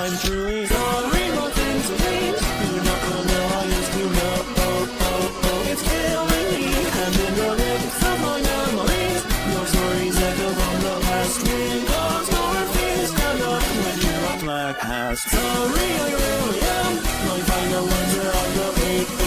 I'm truly sorry, nothing to change. You're not the girl I used to know. It's killing me. And in the depths of my memories, your stories echo from the past. Windows, door, face, stand up when you're a black ass. Sorry, I really am. My final words are on the page.